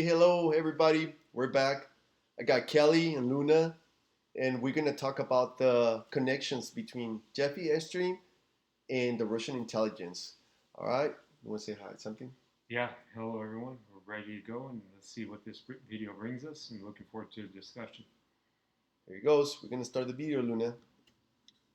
Hello, everybody. We're back. I got Kelly and Luna, and we're going to talk about the connections between Jeffrey Epstein and the Russian intelligence. All right? You want to say hi? Something? Yeah, hello everyone. We're ready to go and let's see what this video brings us and looking forward to the discussion. There he goes. We're going to start the video, Luna.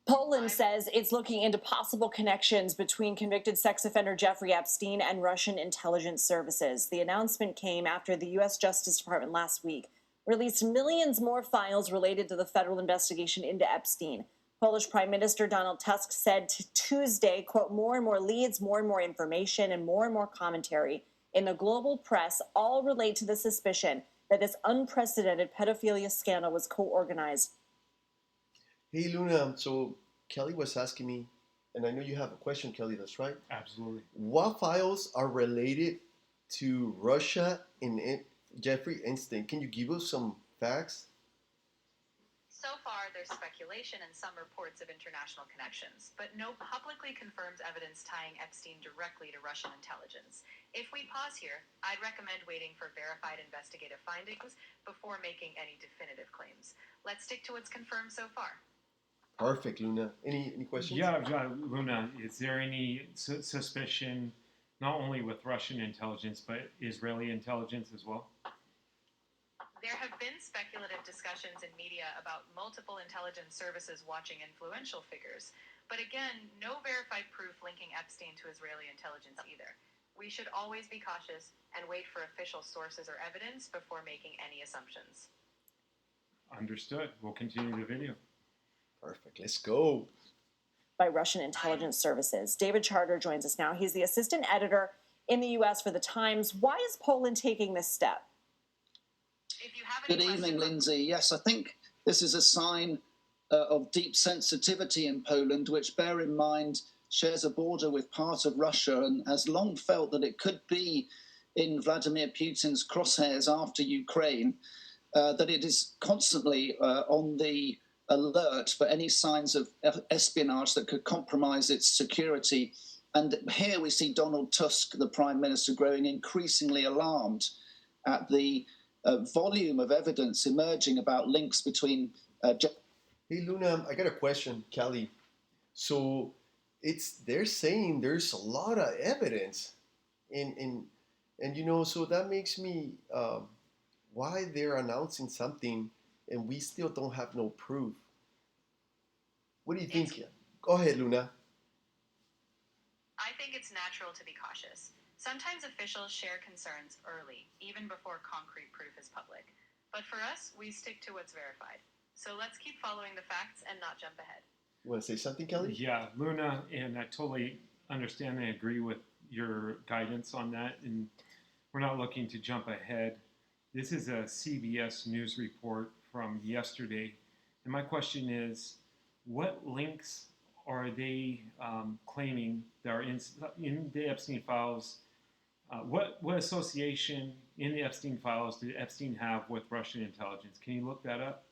Poland says it's looking into possible connections between convicted sex offender Jeffrey Epstein and Russian intelligence services. The announcement came after the U.S. Justice Department last week released millions more files related to the federal investigation into Epstein. Polish Prime Minister Donald Tusk said Tuesday, quote, more and more leads, more and more information, and more commentary in the global press all relate to the suspicion that this unprecedented pedophilia scandal was co-organized. Hey, Luna. So Kelly was asking me, and I know you have a question, Kelly. That's right. Absolutely. What files are related to Russia and Jeffrey Epstein? Can you give us some facts? So far, there's speculation and some reports of international connections, but no publicly confirmed evidence tying Epstein directly to Russian intelligence. If we pause here, I'd recommend waiting for verified investigative findings before making any definitive claims. Let's stick to what's confirmed so far. Perfect, Luna. Any questions? Yeah, Luna, is there any suspicion not only with Russian intelligence but Israeli intelligence as well? There have been speculative discussions in media about multiple intelligence services watching influential figures, but again, no verified proof linking Epstein to Israeli intelligence either. We should always be cautious and wait for official sources or evidence before making any assumptions. Understood. We'll continue the video. Perfect. Let's go. By Russian intelligence services. David Charter joins us now. He's the assistant editor in the U.S. for The Times. Why is Poland taking this step? Good evening, Lindsay. Yes, I think this is a sign of deep sensitivity in Poland, which, bear in mind, shares a border with part of Russia and has long felt that it could be in Vladimir Putin's crosshairs after Ukraine, that it is constantly on the alert for any signs of espionage that could compromise its security. And here we see Donald Tusk, the Prime Minister, growing increasingly alarmed at the volume of evidence emerging about links between. Hey, Luna, I got a question, Kelly. So they're saying there's a lot of evidence, and so that makes me why they're announcing something and we still don't have no proof. What do you think? Go ahead, Luna. I think it's natural to be cautious. Sometimes officials share concerns early, even before concrete proof is public. But for us, we stick to what's verified. So let's keep following the facts and not jump ahead. You want to say something, Kelly? Yeah, Luna, and I totally understand and agree with your guidance on that. And we're not looking to jump ahead. This is a CBS News report from yesterday. And my question is, what links are they claiming that are in the Epstein files? What association in the Epstein files did Epstein have with Russian intelligence? Can you look that up?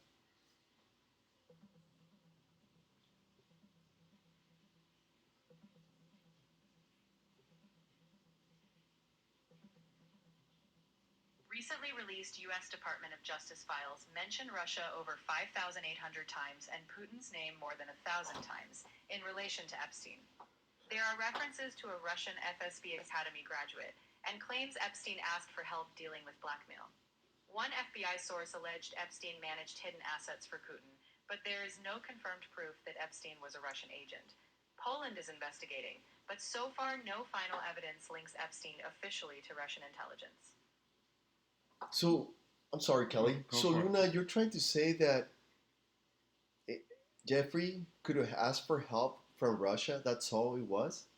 Recently released U.S. Department of Justice files mention Russia over 5,800 times and Putin's name more than 1,000 times in relation to Epstein. There are references to a Russian FSB Academy graduate and claims Epstein asked for help dealing with blackmail. One FBI source alleged Epstein managed hidden assets for Putin, but there is no confirmed proof that Epstein was a Russian agent. Poland is investigating, but so far no final evidence links Epstein officially to Russian intelligence. So, I'm sorry, Kelly. So, Luna, you're trying to say that Jeffrey could have asked for help from Russia? That's all it was?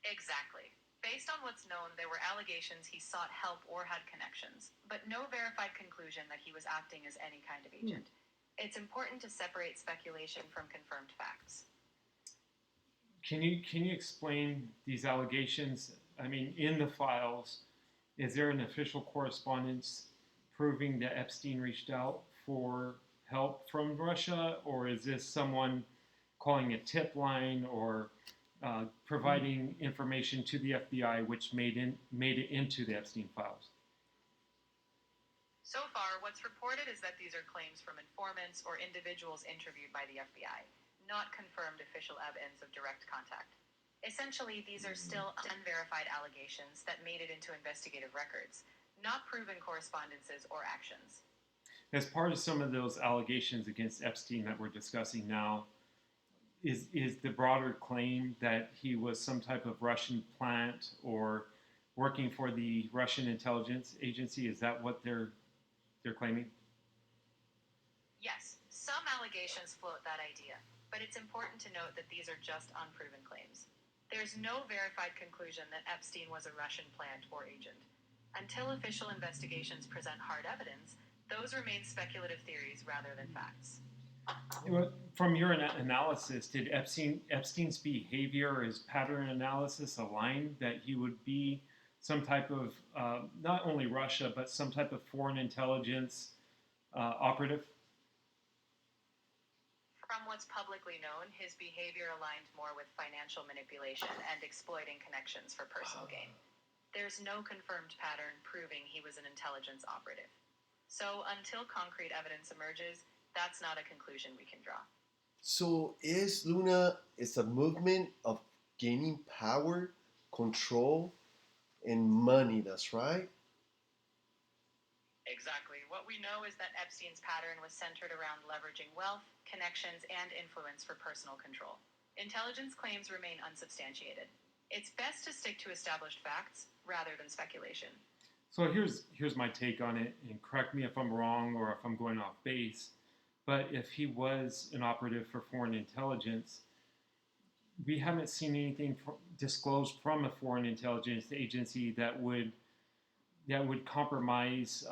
Exactly. Based on what's known, there were allegations he sought help or had connections, but no verified conclusion that he was acting as any kind of agent. It's important to separate speculation from confirmed facts. Can you explain these allegations? I mean, in the files, is there an official correspondence proving that Epstein reached out for help from Russia, or is this someone calling a tip line or providing information to the FBI which made it into the Epstein files? So far, what's reported is that these are claims from informants or individuals interviewed by the FBI, not confirmed official evidence of direct contact. Essentially, these are still unverified allegations that made it into investigative records, not proven correspondences or actions. As part of some of those allegations against Epstein that we're discussing now, is the broader claim that he was some type of Russian plant or working for the Russian intelligence agency? Is that what they're claiming? Yes, some allegations float that idea, but it's important to note that these are just unproven claims. There's no verified conclusion that Epstein was a Russian plant or agent. Until official investigations present hard evidence, those remain speculative theories rather than facts. From your analysis, did Epstein's behavior or his pattern analysis align that he would be some type of, not only Russia, but some type of foreign intelligence operative? From what's publicly known, his behavior aligned more with financial manipulation and exploiting connections for personal gain. There's no confirmed pattern proving he was an intelligence operative. So until concrete evidence emerges, that's not a conclusion we can draw. So is a movement of gaining power, control, and money, that's right? Exactly. What we know is that Epstein's pattern was centered around leveraging wealth, connections, and influence for personal control. Intelligence claims remain unsubstantiated. It's best to stick to established facts rather than speculation. So here's my take on it, and correct me if I'm wrong or if I'm going off base. But if he was an operative for foreign intelligence, we haven't seen anything disclosed from a foreign intelligence agency that would compromise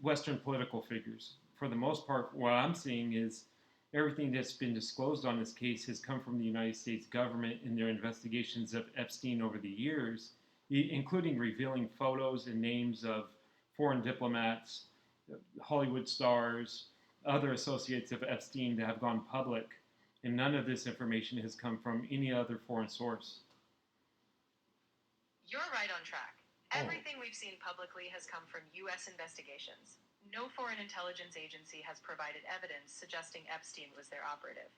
Western political figures. For the most part, what I'm seeing is everything that's been disclosed on this case has come from the United States government in their investigations of Epstein over the years, including revealing photos and names of foreign diplomats, Hollywood stars, other associates of Epstein that have gone public, and none of this information has come from any other foreign source. You're right on track. Everything we've seen publicly has come from U.S. investigations. No foreign intelligence agency has provided evidence suggesting Epstein was their operative.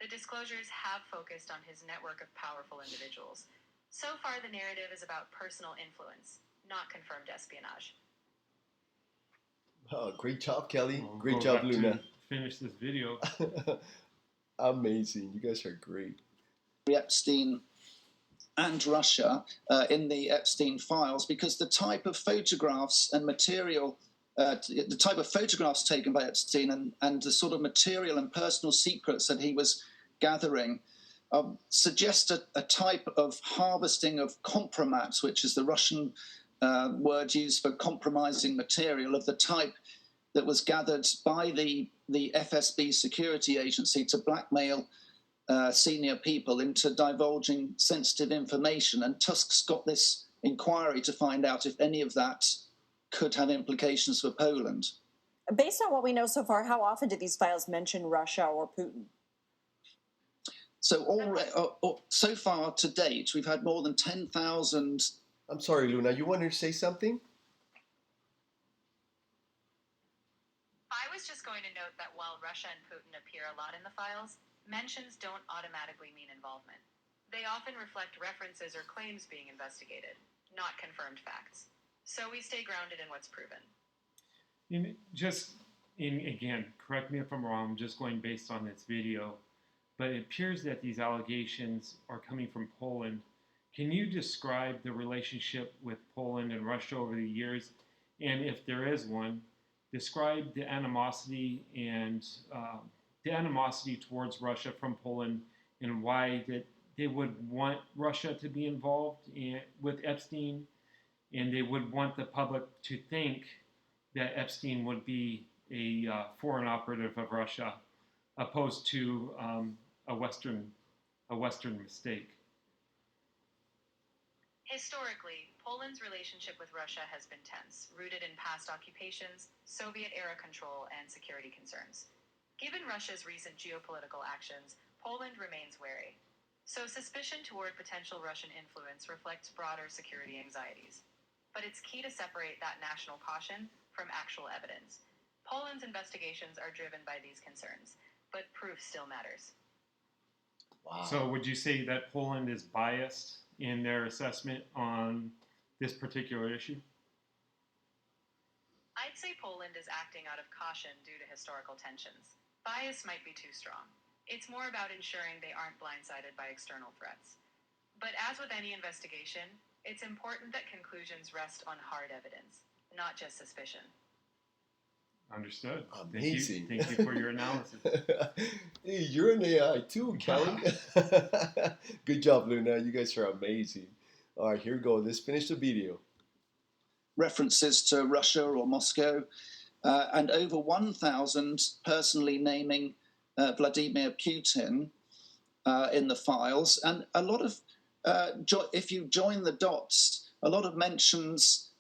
The disclosures have focused on his network of powerful individuals. So far, the narrative is about personal influence, not confirmed espionage. Oh, great job, Kelly. We'll Great go job, back Luna. to finish this video. Amazing. You guys are great. Epstein and Russia in the Epstein files, because the type of photographs and material, the type of photographs taken by Epstein and the sort of material and personal secrets that he was gathering suggest a type of harvesting of compromat, which is the Russian word used for compromising material, of the type that was gathered by the FSB security agency to blackmail senior people into divulging sensitive information. And Tusk's got this inquiry to find out if any of that could have implications for Poland. Based on what we know so far, how often do these files mention Russia or Putin? So so far to date, we've had more than 10,000. I'm sorry, Luna. You wanted to say something? I was just going to note that while Russia and Putin appear a lot in the files, mentions don't automatically mean involvement. They often reflect references or claims being investigated, not confirmed facts. So we stay grounded in what's proven. Again, correct me if I'm wrong, I'm just going based on this video, but it appears that these allegations are coming from Poland. Can you describe the relationship with Poland and Russia over the years? And if there is one, describe the animosity and the animosity towards Russia from Poland, and why that they would want Russia to be involved with Epstein, and they would want the public to think that Epstein would be a foreign operative of Russia, opposed to a Western mistake. Historically, Poland's relationship with Russia has been tense, rooted in past occupations, Soviet-era control, and security concerns. Given Russia's recent geopolitical actions, Poland remains wary. So suspicion toward potential Russian influence reflects broader security anxieties. but it's key to separate that national caution from actual evidence. Poland's investigations are driven by these concerns, but proof still matters. Wow. So would you say that Poland is biased in their assessment on this particular issue? I'd say Poland is acting out of caution due to historical tensions. Bias might be too strong. It's more about ensuring they aren't blindsided by external threats. But as with any investigation, it's important that conclusions rest on hard evidence, not just suspicion. Understood. Amazing. Thank you for your analysis. Hey, you're an AI too, Kelly. Good job, Luna. You guys are amazing. All right, here we go. Let's finish the video. References to Russia or Moscow, and over 1,000 personally naming Vladimir Putin in the files, and a lot of, if you join the dots, a lot of mentions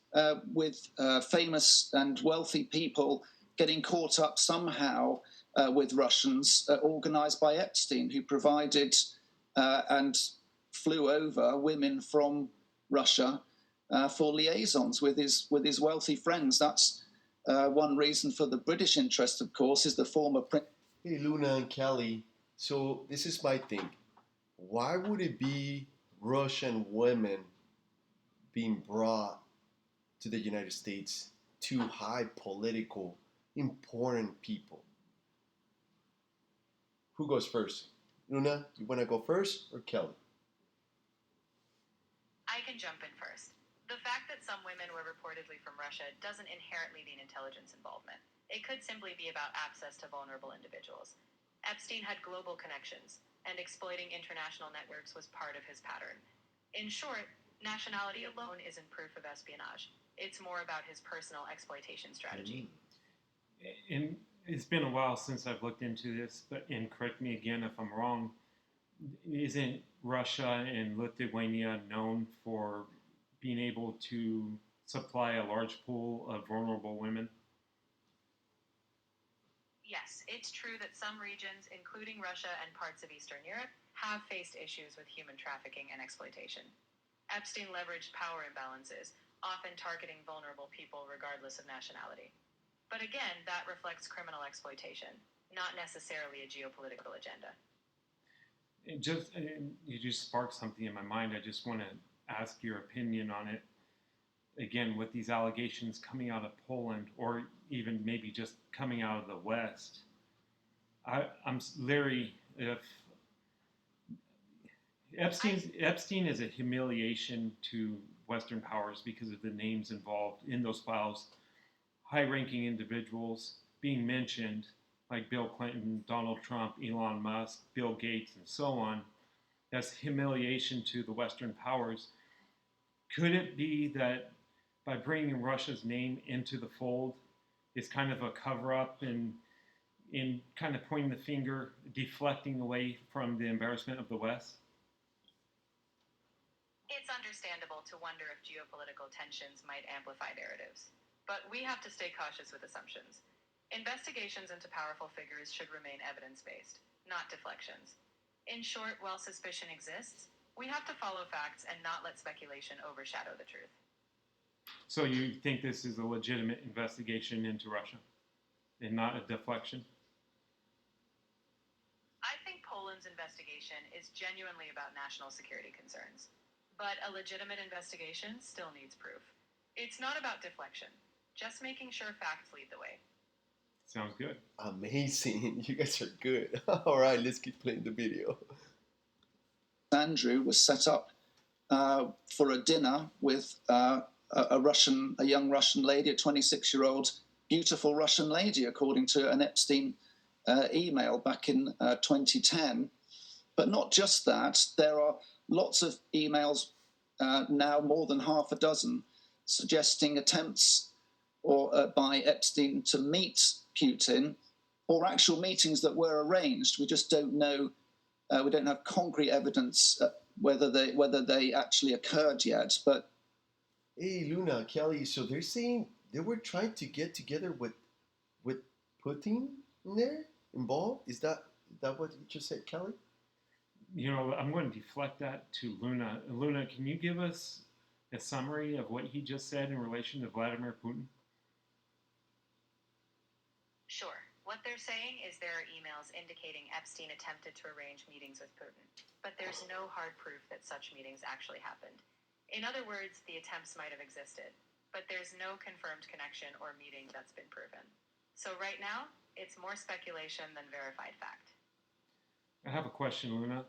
with famous and wealthy people getting caught up somehow with Russians, organized by Epstein, who provided and flew over women from Russia for liaisons with his wealthy friends. That's one reason for the British interest, of course, is the former prince. Hey, Luna and Kelly. So this is my thing. Why would it be Russian women being brought to the United States to high political, important people? Who goes first? Luna, you want to go first, or Kelly? I can jump in first. The fact that some women were reportedly from Russia doesn't inherently mean intelligence involvement. It could simply be about access to vulnerable individuals. Epstein had global connections, and exploiting international networks was part of his pattern. In short, nationality alone isn't proof of espionage. It's more about his personal exploitation strategy. And it's been a while since I've looked into this, and correct me again if I'm wrong, isn't Russia and Lithuania known for being able to supply a large pool of vulnerable women? Yes, it's true that some regions, including Russia and parts of Eastern Europe, have faced issues with human trafficking and exploitation. Epstein leveraged power imbalances, often targeting vulnerable people regardless of nationality. But again, that reflects criminal exploitation, not necessarily a geopolitical agenda. You just sparked something in my mind. I just want to ask your opinion on it. Again, with these allegations coming out of Poland, or even maybe just coming out of the West, I'm leery if Epstein is a humiliation to Western powers because of the names involved in those files. High-ranking individuals being mentioned, like Bill Clinton, Donald Trump, Elon Musk, Bill Gates, and so on. That's humiliation to the Western powers. Could it be that by bringing Russia's name into the fold is kind of a cover-up and in kind of pointing the finger, deflecting away from the embarrassment of the West? It's understandable to wonder if geopolitical tensions might amplify narratives. But we have to stay cautious with assumptions. Investigations into powerful figures should remain evidence-based, not deflections. In short, while suspicion exists, we have to follow facts and not let speculation overshadow the truth. So you think this is a legitimate investigation into Russia and not a deflection? I think Poland's investigation is genuinely about national security concerns. But a legitimate investigation still needs proof. It's not about deflection, just making sure facts lead the way. Sounds good. Amazing. You guys are good. All right, let's keep playing the video. Andrew was set up for a dinner with a young Russian lady, a 26-year-old beautiful Russian lady, according to an Epstein email back in 2010. But not just that, there are lots of emails, now more than half a dozen, suggesting attempts by Epstein to meet Putin, or actual meetings that were arranged. We just don't know. We don't have concrete evidence whether they actually occurred yet. But hey, Luna, Kelly. So they're saying they were trying to get together with Putin in there involved. Is that what you just said, Kelly? You know, I'm going to deflect that to Luna. Luna, can you give us a summary of what he just said in relation to Vladimir Putin? Sure. What they're saying is there are emails indicating Epstein attempted to arrange meetings with Putin, but there's no hard proof that such meetings actually happened. In other words, the attempts might have existed, but there's no confirmed connection or meeting that's been proven. So right now, it's more speculation than verified fact. I have a question, Luna.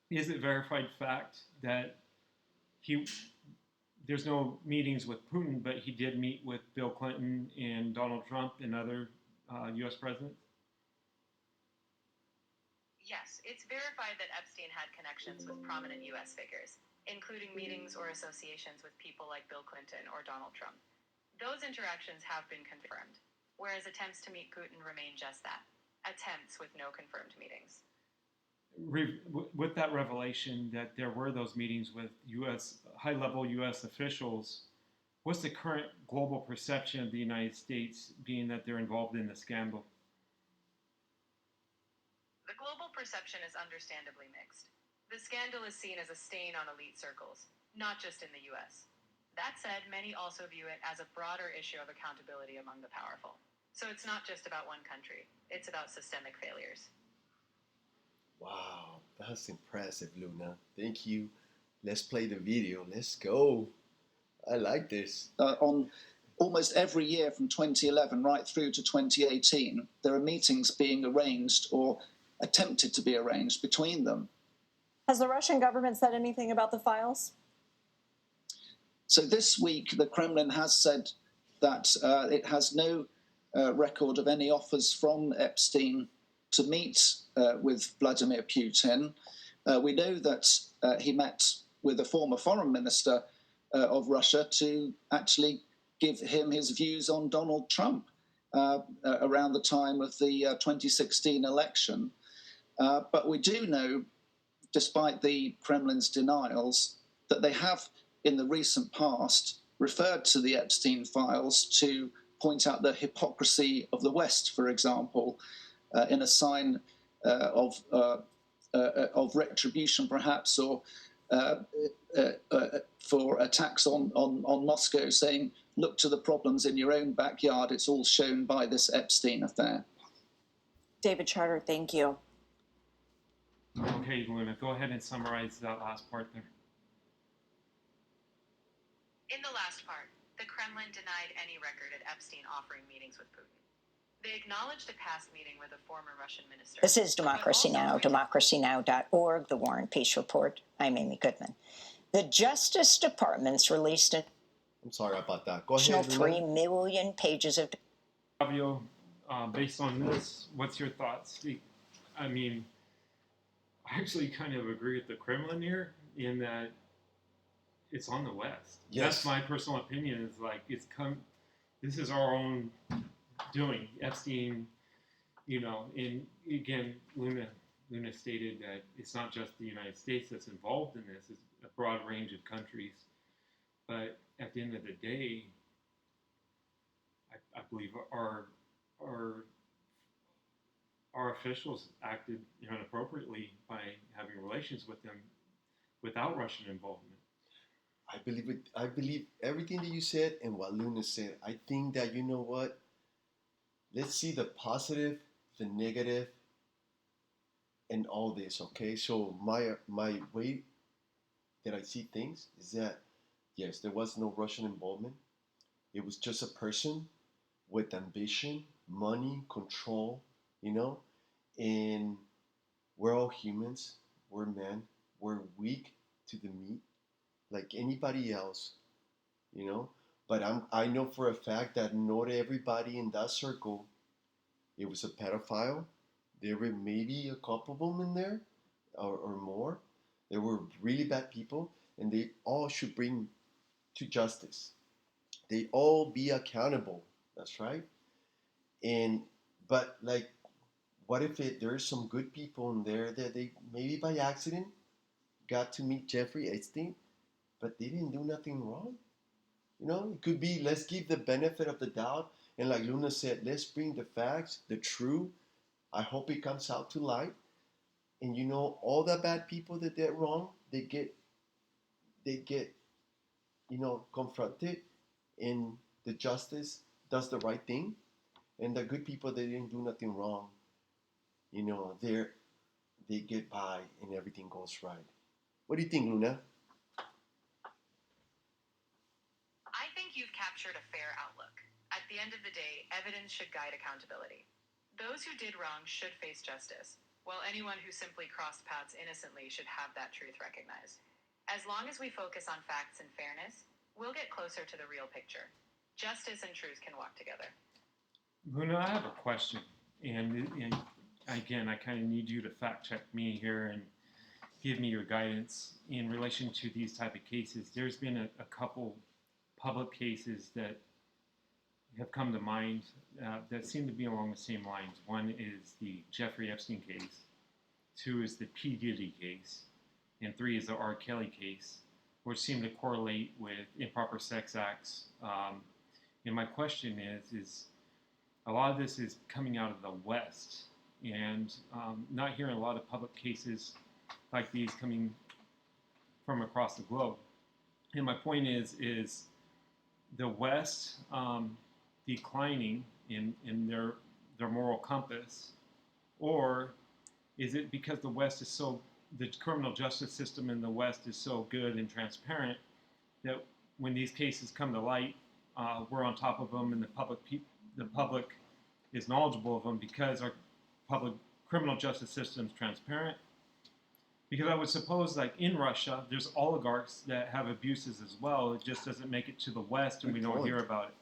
Is it verified fact that there's no meetings with Putin, but he did meet with Bill Clinton and Donald Trump and other U.S. presidents? Yes, it's verified that Epstein had connections with prominent U.S. figures, including meetings or associations with people like Bill Clinton or Donald Trump. Those interactions have been confirmed, whereas attempts to meet Putin remain just that, attempts with no confirmed meetings. With that revelation that there were those meetings with high-level U.S. officials, what's the current global perception of the United States, being that they're involved in the scandal? The global perception is understandably mixed. The scandal is seen as a stain on elite circles, not just in the U.S. That said, many also view it as a broader issue of accountability among the powerful. So it's not just about one country, it's about systemic failures. Wow, that's impressive, Luna. Thank you. Let's play the video. Let's go. I like this. On almost every year from 2011 right through to 2018, there are meetings being arranged or attempted to be arranged between them. Has the Russian government said anything about the files? So this week, the Kremlin has said that it has no record of any offers from Epstein to meet with Vladimir Putin. We know that he met with a former foreign minister of Russia to actually give him his views on Donald Trump around the time of the 2016 election. But we do know, despite the Kremlin's denials, that they have in the recent past referred to the Epstein files to point out the hypocrisy of the West, for example, in a sign of retribution, perhaps, or for attacks on Moscow, saying, look to the problems in your own backyard. It's all shown by this Epstein affair. David Charter, thank you. Okay, Luna, go ahead and summarize that last part there. In the last part, the Kremlin denied any record at Epstein offering meetings with Putin. They acknowledged a past meeting with a former Russian minister. This is Democracy Now!, democracynow.org, The War and Peace Report. I'm Amy Goodman. The Justice Department's released an I'm sorry about that. Go additional ahead, 3 million pages of... Fabio, based on this, what's your thoughts? I mean, I actually kind of agree with the Kremlin here in that it's on the West. Yes. That's my personal opinion. Is like this is our own doing. Epstein, and again, Luna stated that it's not just the United States that's involved in this; it's a broad range of countries. But at the end of the day, I believe our officials acted inappropriately by having relations with them without Russian involvement. I believe everything that you said and what Luna said. I think that, you know what? Let's see the positive, the negative, and all this, okay? So my way that I see things is that, yes, there was no Russian involvement. It was just a person with ambition, money, control, and we're all humans. We're men. We're weak to the meat, like anybody else, But I know for a fact that not everybody in that circle, it was a pedophile. There were maybe a couple of them in there, or more. There were really bad people, and they all should bring to justice. They all be accountable. That's right. But like, what if there's some good people in there that they maybe by accident got to meet Jeffrey Epstein, but they didn't do nothing wrong? It could be, let's give the benefit of the doubt. And like Luna said, let's bring the facts, the truth. I hope it comes out to light. And all the bad people that did wrong, they get confronted, and the justice does the right thing, and the good people, they didn't do nothing wrong, they get by and everything goes right. What do you think, Luna? I think you've captured a fair outlook. At the end of the day, evidence should guide accountability. Those who did wrong should face justice, while anyone who simply crossed paths innocently should have that truth recognized. As long as we focus on facts and fairness, we'll get closer to the real picture. Justice and truth can walk together. Luna, I have a question, and again, I kind of need you to fact check me here and give me your guidance in relation to these type of cases. There's been a couple public cases that have come to mind that seem to be along the same lines. One is the Jeffrey Epstein case, two is the P. Diddy case, and three is the R. Kelly case, which seem to correlate with improper sex acts. And my question is a lot of this is coming out of the West, and not hearing a lot of public cases like these coming from across the globe. And my point is the West declining in their moral compass, or is it because the criminal justice system in the West is so good and transparent that when these cases come to light, we're on top of them, and the public is knowledgeable of them because our public criminal justice system is transparent? Because I would suppose, like in Russia, there's oligarchs that have abuses as well. It just doesn't make it to the West, and we don't hear about it.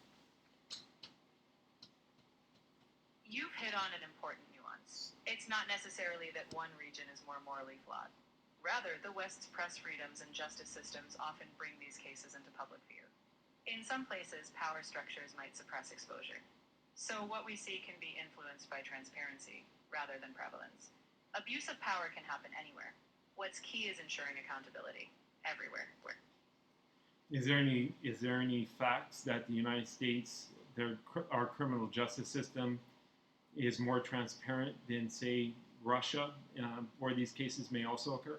You've hit on an important nuance. It's not necessarily that one region is more morally flawed. Rather, the West's press freedoms and justice systems often bring these cases into public view. In some places, power structures might suppress exposure. So what we see can be influenced by transparency rather than prevalence. Abuse of power can happen anywhere. What's key is ensuring accountability everywhere. Is there any facts that the United States, our criminal justice system, is more transparent than, say, Russia, where these cases may also occur?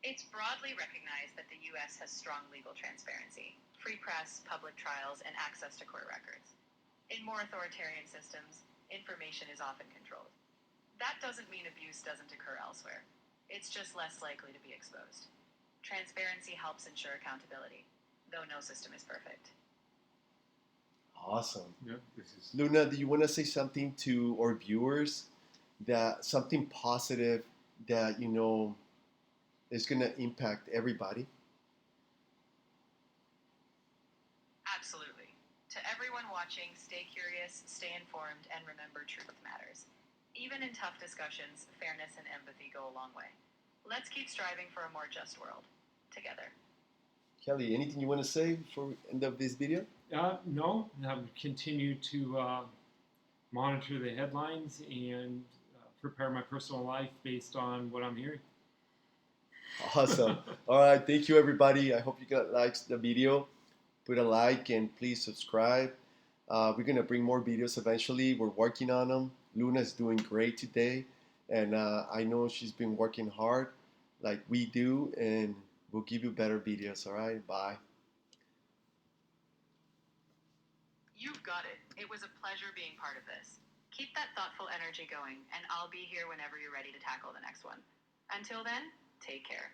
It's broadly recognized that the U.S. has strong legal transparency, free press, public trials, and access to court records. In more authoritarian systems, information is often controlled. That doesn't mean abuse doesn't occur elsewhere. It's just less likely to be exposed. Transparency helps ensure accountability, though no system is perfect. Awesome. Yeah, Luna, do you want to say something to our viewers, that something positive that is going to impact everybody? Absolutely. To everyone watching, stay curious, stay informed, and remember truth matters. Even in tough discussions, fairness and empathy go a long way. Let's keep striving for a more just world, together. Kelly, anything you want to say before we end up this video? No, I would continue to monitor the headlines and prepare my personal life based on what I'm hearing. Awesome. All right. Thank you, everybody. I hope you got liked the video. Put a like and please subscribe. We're going to bring more videos eventually. We're working on them. Luna's doing great today. And I know she's been working hard like we do. And we'll give you better videos. All right. Bye. You've got it. It was a pleasure being part of this. Keep that thoughtful energy going, and I'll be here whenever you're ready to tackle the next one. Until then, take care.